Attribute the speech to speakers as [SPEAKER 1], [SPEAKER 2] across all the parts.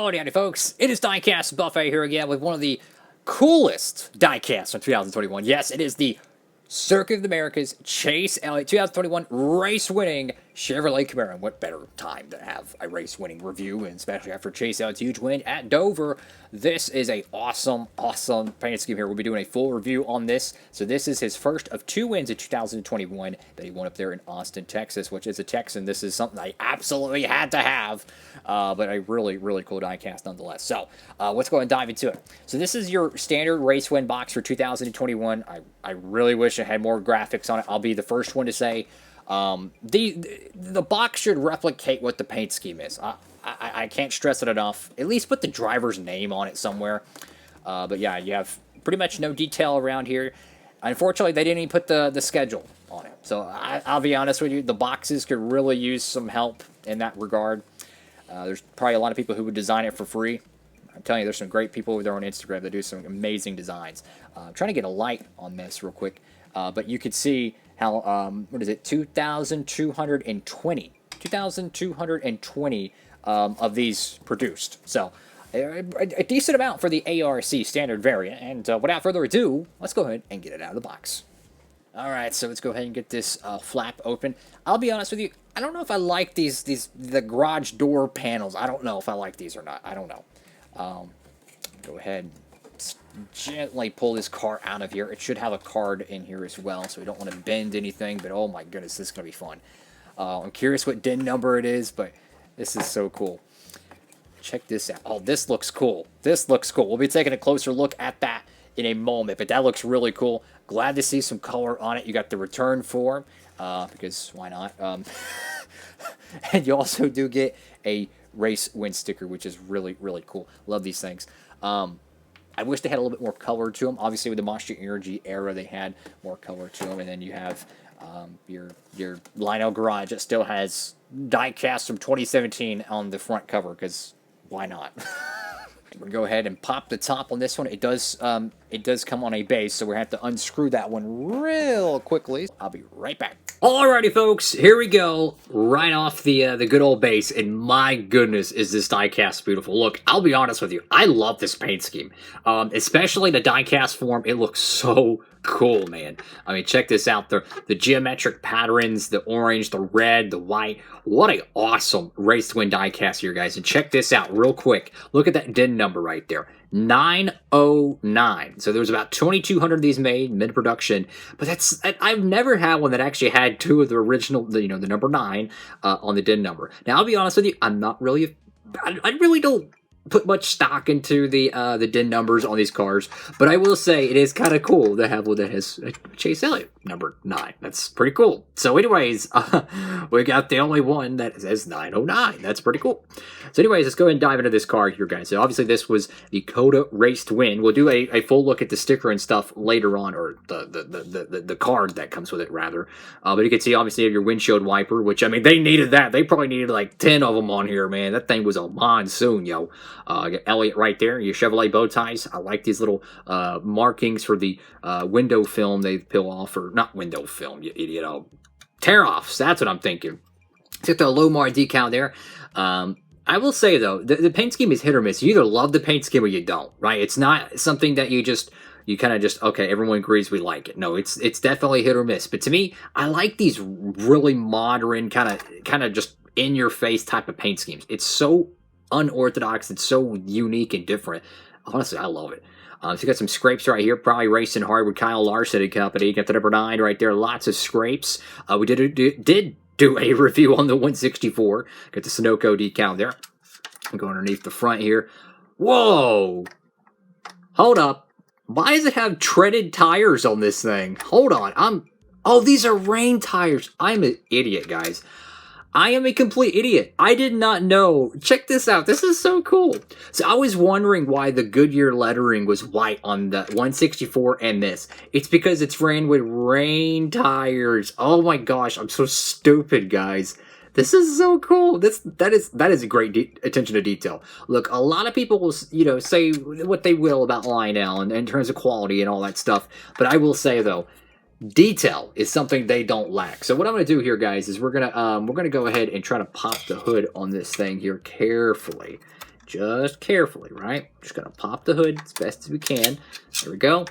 [SPEAKER 1] Howdy folks, it is Diecastbuffet here again with one of the coolest diecasts from 2021. Yes, it is the Circuit of the Americas Chase Elliott 2021 race-winning Chevrolet Camaro. And what better time to have a race-winning review, and especially after Chase Elliott's huge win at Dover. This is a awesome paint scheme here. We'll be doing a full review on this. So this is his first of 2 wins in 2021 that he won up there in Austin, Texas, which is a Texan. This is something I absolutely had to have, but a really cool diecast nonetheless. So let's go and dive into it. So this is your standard race win box for 2021. I really wish I had more graphics on it. I'll be the first one to say the box should replicate what the paint scheme is. I can't stress it enough. At least put the driver's name on it somewhere. But yeah, you have pretty much no detail around here. Unfortunately, they didn't even put the schedule on it. So I'll be honest with you, the boxes could really use some help in that regard. There's probably a lot of people who would design it for free. I'm telling you, there's some great people over there on Instagram that do some amazing designs. I'm trying to get a light on this real quick. But you could see how, what is it, 2,220 of these produced. So, a decent amount for the ARC standard variant. And without further ado, let's go ahead and get it out of the box. Alright, so let's go ahead and get this flap open. I'll be honest with you, I don't know if I like the garage door panels. I don't know if I like these or not. I don't know. Go ahead and gently pull this car out of here. It should have a card in here as well, so we don't want to bend anything, but oh my goodness, this is going to be fun. I'm curious what DIN number it is, but this is so cool. Check this out. Oh, this looks cool. This looks cool. We'll be taking a closer look at that in a moment, but that looks really cool. Glad to see some color on it. You got the return form, because why not? And you also do get a race win sticker, which is really cool. Love these things. I wish they had a little bit more color to them. Obviously, with the Monster Energy era, they had more color to them. And then you have your Lionel Garage that still has diecast from 2017 on the front cover, because why not? We're going to go ahead and pop the top on this one. It does come on a base, so we're going to have to unscrew that one real quickly. I'll be right back. Alrighty, folks, here we go. Right off the good old base, and my goodness, is this diecast beautiful. Look, I'll be honest with you, I love this paint scheme. Especially the diecast form, it looks so cool, man. I mean, check this out. The geometric patterns, the orange, the red, the white. What a awesome race to win diecast here, guys. And check this out real quick. Look at that DIN number right there. 909. So there was about 2,200 of these made mid-production, but I've never had one that actually had two of the original, the number 9 on the DIN number. Now, I'll be honest with you, I really don't put much stock into the DIN numbers on these cars, but I will say it is kind of cool to have one that has a Chase Elliott number 9. That's pretty cool. So anyways, we got the only one that says 909. That's pretty cool. So anyways, let's go ahead and dive into this car here, guys. So obviously this was the Cota race to win. We'll do a full look at the sticker and stuff later on, or the card that comes with it, rather. But you can see, obviously, you have your windshield wiper, which, I mean, they needed that. They probably needed like 10 of them on here, man. That thing was a monsoon, yo. Got Elliott right there, your Chevrolet bow ties. I like these little markings for the window film they peel off, or not window film, you idiot. Tear-offs, that's what I'm thinking. Took the Lomar decal there. I will say, though, the paint scheme is hit or miss. You either love the paint scheme or you don't, right? It's not something that you kind of just, okay, everyone agrees we like it. No, it's definitely hit or miss. But to me, I like these really modern, kind of just in-your-face type of paint schemes. It's so unorthodox. It's so unique and different. Honestly, I love it. So you got some scrapes right here, probably racing hard with Kyle Larson and company. You got the number 9 right there. Lots of scrapes. We did do a review on the 164. Got the Sunoco decal there. I'm going underneath the front here. Whoa! Hold up. Why does it have treaded tires on this thing? Hold on. Oh, these are rain tires. I'm an idiot, guys. I am a complete idiot. I did not know. Check this out. This is so cool. So I was wondering why the Goodyear lettering was white on the 164 and this. It's because it's ran with rain tires. Oh my gosh, I'm so stupid, guys. This is so cool. That is a great attention to detail. Look, a lot of people will, say what they will about Lionel and in terms of quality and all that stuff. But I will say, though, detail is something they don't lack. So what I'm going to do here, guys, is we're gonna go ahead and try to pop the hood on this thing here carefully. just carefully, right? Just gonna pop the hood as best as we can. There we go.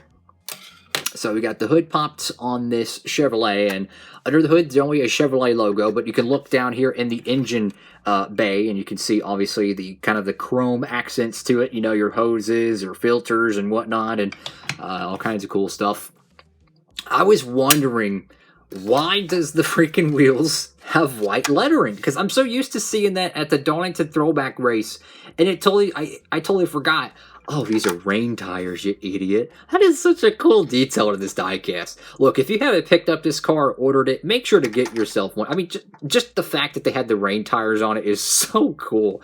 [SPEAKER 1] So we got the hood popped on this Chevrolet, and under the hood, there's only a Chevrolet logo, but you can look down here in the engine bay, and you can see, obviously, the kind of the chrome accents to it, you know, your hoses or filters and whatnot, and all kinds of cool stuff. I was wondering, why does the freaking wheels have white lettering? Because I'm so used to seeing that at the Darlington Throwback race, and I totally forgot. Oh, these are rain tires, you idiot. That is such a cool detail to this diecast. Look, if you haven't picked up this car or ordered it, make sure to get yourself one. I mean, just the fact that they had the rain tires on it is so cool.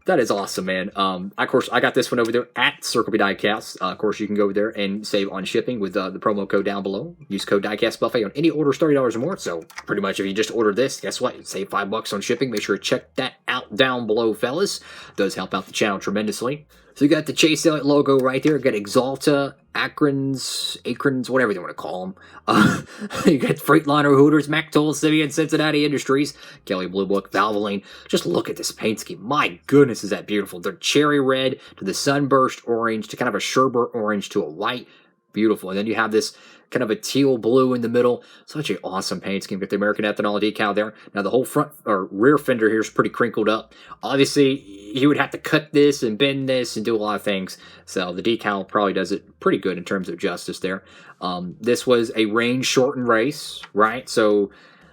[SPEAKER 1] That is awesome, man. Of course, I got this one over there at Circle B Diecast. Of course, you can go over there and save on shipping with the promo code down below. Use code Diecastbuffet on any orders $30 or more. So, pretty much, if you just order this, guess what? Save $5 on shipping. Make sure to check that out down below, fellas. It does help out the channel tremendously. So, you got the Chase Elliott logo right there. You got Exalta, Akrons, whatever they want to call them. You got Freightliner, Hooters, MacTool, Simeon, Cincinnati Industries, Kelly Blue Book, Valvoline. Just look at this paint scheme. My goodness, is that beautiful. They're cherry red to the sunburst orange to kind of a sherbet orange to a white. Beautiful. And then you have this kind of a teal blue in the middle. Such an awesome paint scheme. Got the American Ethanol decal there. Now the whole front or rear fender here is pretty crinkled up. Obviously, you would have to cut this and bend this and do a lot of things. So the decal probably does it pretty good in terms of justice there. This was a range-shortened race, right? So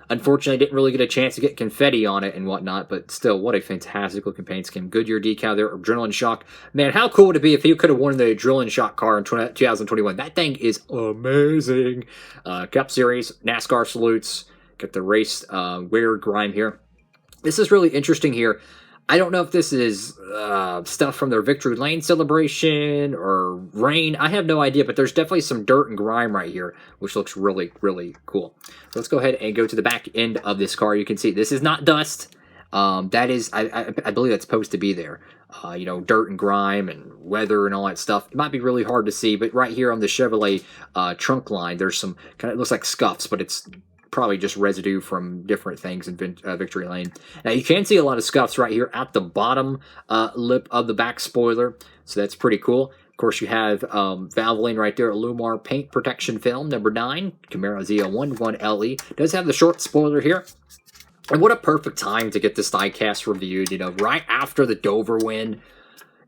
[SPEAKER 1] unfortunately, didn't really get a chance to get confetti on it and whatnot, but still, what a fantastic looking paint scheme. Goodyear decal there, Adrenaline Shock. Man, how cool would it be if he could have won the Adrenaline Shock car in 2021? That thing is amazing. Cup Series, NASCAR salutes. Got the race wear grime here. This is really interesting here. I don't know if this is stuff from their Victory Lane celebration or rain. I have no idea, but there's definitely some dirt and grime right here, which looks really, really cool. So let's go ahead and go to the back end of this car. You can see this is not dust. That is, I believe that's supposed to be there. You know, dirt and grime and weather and all that stuff. It might be really hard to see, but right here on the Chevrolet trunk line, there's some kind of, it looks like scuffs, but it's probably just residue from different things in Victory Lane. Now, you can see a lot of scuffs right here at the bottom lip of the back spoiler, so that's pretty cool. Of course, you have Valvoline right there, Lumar Paint Protection Film, number 9, Camaro ZL1 1LE. Does have the short spoiler here. And what a perfect time to get this diecast reviewed, you know, right after the Dover win.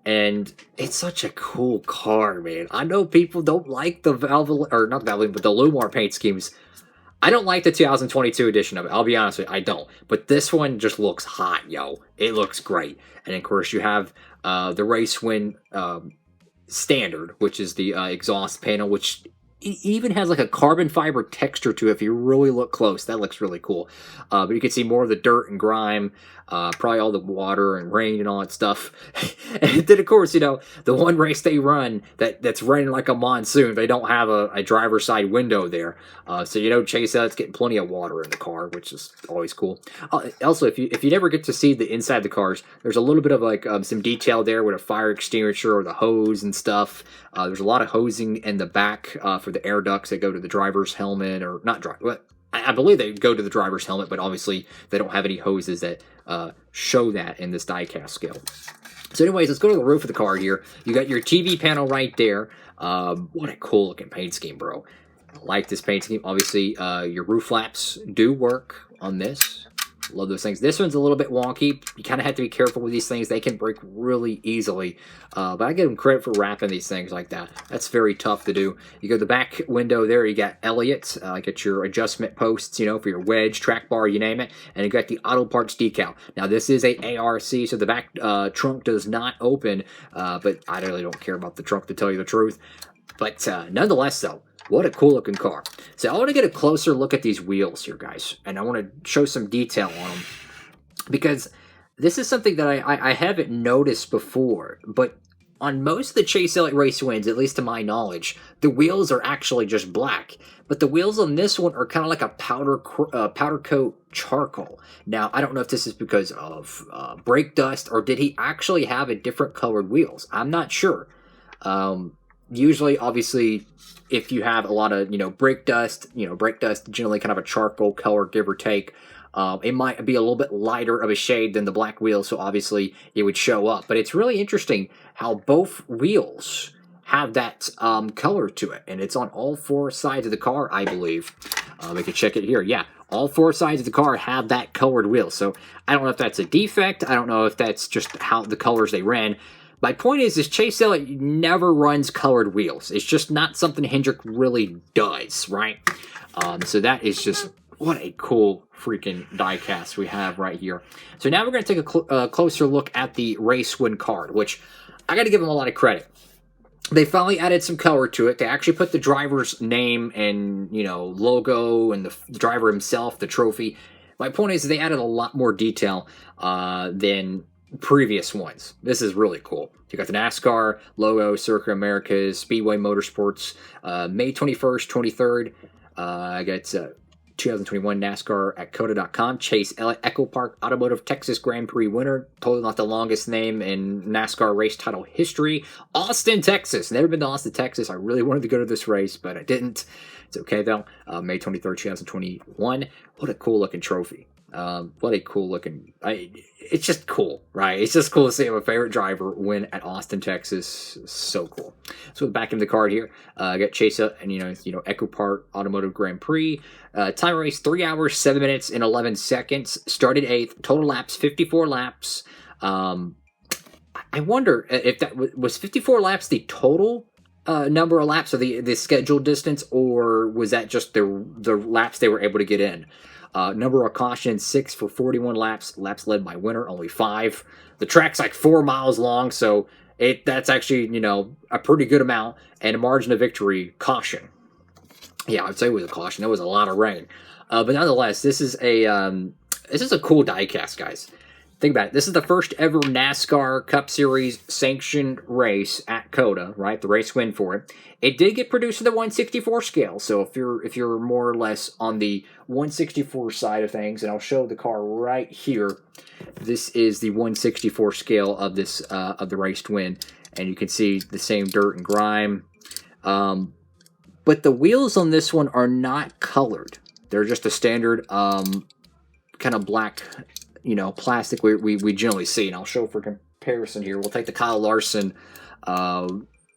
[SPEAKER 1] And it's such a cool car, man. I know people don't like the Valvoline, or not the Valvoline, but the Lumar paint schemes. I don't like the 2022 edition of it. I'll be honest with you, I don't. But this one just looks hot, yo. It looks great. And of course, you have the race win standard, which is the exhaust panel, which even has like a carbon fiber texture to it if you really look close. That looks really cool. But you can see more of the dirt and grime, probably all the water and rain and all that stuff. And then, of course, you know, the one race they run that's raining like a monsoon, they don't have a driver's side window there. So, you know, Chase Elliott's getting plenty of water in the car, which is always cool. Also, if you never get to see the inside the cars, there's a little bit of like some detail there with a fire extinguisher or the hose and stuff. There's a lot of hosing in the back for the air ducts that go to the driver's helmet, or not driver. I believe they go to the driver's helmet, but obviously they don't have any hoses that show that in this diecast scale. So anyways, let's go to the roof of the car here. You got your TV panel right there. What a cool looking paint scheme, bro. I like this paint scheme. Obviously, your roof flaps do work on this. Love those things. This one's a little bit wonky. You kind of have to be careful with these things. They can break really easily. But I give them credit for wrapping these things like that. That's very tough to do. You go to the back window there. You got Elliott. Get your adjustment posts, you know, for your wedge, track bar, you name it. And you got the auto parts decal. Now, this is a ARC, so the back trunk does not open. But I really don't care about the trunk, to tell you the truth. But nonetheless, though, what a cool looking car. So I want to get a closer look at these wheels here, guys. And I want to show some detail on them. Because this is something that I haven't noticed before. But on most of the Chase Elliott race wins, at least to my knowledge, the wheels are actually just black. But the wheels on this one are kind of like a powder coat charcoal. Now, I don't know if this is because of brake dust, or did he actually have a different colored wheels? I'm not sure. Usually, obviously, if you have a lot of, brake dust generally kind of a charcoal color, give or take. It might be a little bit lighter of a shade than the black wheel, so obviously it would show up. But it's really interesting how both wheels have that color to it, and it's on all 4 sides of the car, I believe. We can check it here. Yeah, all 4 sides of the car have that colored wheel. So I don't know if that's a defect. I don't know if that's just how the colors they ran. My point is Chase Elliott never runs colored wheels. It's just not something Hendrick really does, right? So that is just, what a cool freaking diecast we have right here. So now we're going to take a closer look at the race win card, which I got to give them a lot of credit. They finally added some color to it. They actually put the driver's name and, you know, logo and the driver himself, the trophy. My point is they added a lot more detail than previous ones. This is really cool. You got the NASCAR logo, Circuit Americas, Speedway Motorsports, May 21st, 23rd. I got 2021 NASCAR at Cota.com. Chase Elliott, Echo Park Automotive Texas Grand Prix winner. Totally not the longest name in NASCAR race title history. Austin, Texas. Never been to Austin, Texas. I really wanted to go to this race, but I didn't. It's okay, though. May 23rd, 2021. What a cool looking trophy. What a cool looking... it's just cool, right? It's just cool to see my favorite driver win at Austin, Texas. So cool. So back in the card here, I got Chase Up and you know Echo Park Automotive Grand Prix. Time race 3 hours 7 minutes and 11 seconds. Started 8th. Total laps 54 laps. I wonder if that was 54 laps the total number of laps of the scheduled distance, or was that just the laps they were able to get in? Number of cautions, 6 for 41 laps. Laps led by winner, only 5. The track's like 4 miles long, so that's actually, you know, a pretty good amount. And a margin of victory, caution. Yeah, I'd say it was a caution. There was a lot of rain. But nonetheless, this is a cool diecast, guys. Think about it. This is the first ever NASCAR Cup Series sanctioned race at Cota, right? The race win for it. It did get produced at the 164 scale, so if you're more or less on the 164 side of things, and I'll show the car right here. This is the 164 scale of this of the race win, and you can see the same dirt and grime. But the wheels on this one are not colored. They're just a standard kind of black, you know, plastic we generally see. And I'll show for comparison here. We'll take the Kyle Larson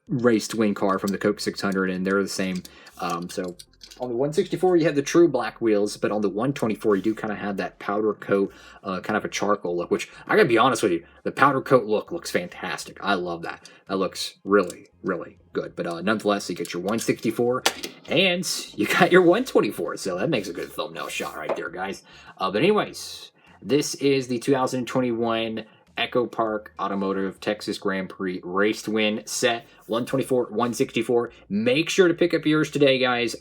[SPEAKER 1] race to win car from the Coke 600, and they're the same. So on the 164, you have the true black wheels, but on the 124, you do kind of have that powder coat, kind of a charcoal look, which I gotta be honest with you, the powder coat look looks fantastic. I love that. That looks really, really good. But nonetheless, you get your 164 and you got your 124, so that makes a good thumbnail shot right there, guys. But anyways, this is the 2021 Echo Park Automotive Texas Grand Prix race to win set 124, 164. Make sure to pick up yours today, guys.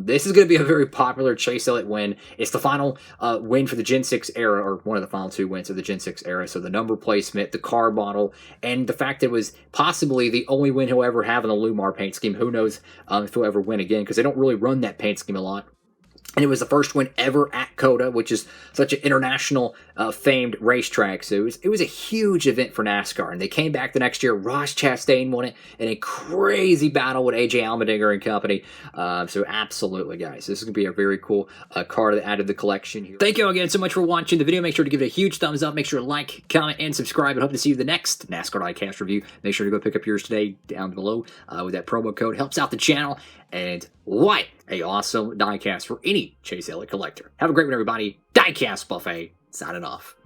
[SPEAKER 1] This is going to be a very popular Chase Elliott win. It's the final win for the Gen 6 era, or one of the final 2 wins of the Gen 6 era. So the number placement, the car model, and the fact that it was possibly the only win he'll ever have in the Lumar paint scheme. Who knows if he'll ever win again, because they don't really run that paint scheme a lot. And it was the first win ever at Cota, which is such an international famed racetrack. So it was a huge event for NASCAR. And they came back the next year. Ross Chastain won it in a crazy battle with AJ Allmendinger and company. So absolutely, guys. This is going to be a very cool car that added the collection here. Thank you all again so much for watching the video. Make sure to give it a huge thumbs up. Make sure to like, comment, and subscribe. And hope to see you in the next NASCAR Diecast review. Make sure to go pick up yours today down below with that promo code. Helps out the channel. And what a awesome diecast for any Chase Elliott collector. Have a great one, everybody. Diecast Buffet signing off.